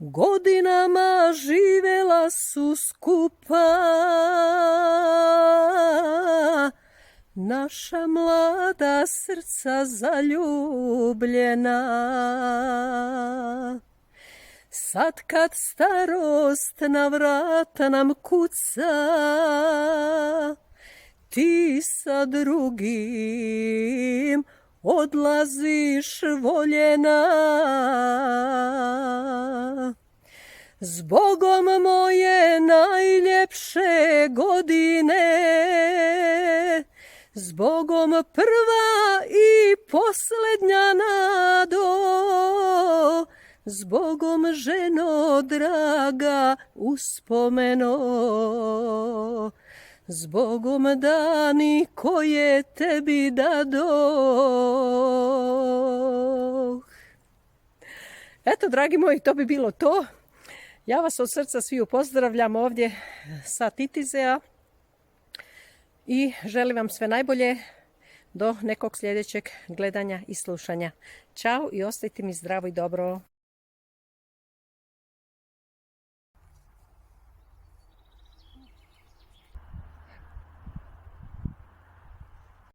Godinama živela su skupa naša mlada srca zaljubljena. Sad kad starost na vrata nam kuca, ti sa drugim odlaziš voljena. Zbogom moje najljepše godine, zbogom prva i posljednja nado, zbogom ženo draga uspomeno, zbogom dani koje tebi dadoh. Eto, dragi moji, to bi bilo to. Ja vas od srca sviju pozdravljam ovdje sa Titizea i želim vam sve najbolje do nekog sljedećeg gledanja i slušanja. Ćao i ostajte mi zdravo i dobro.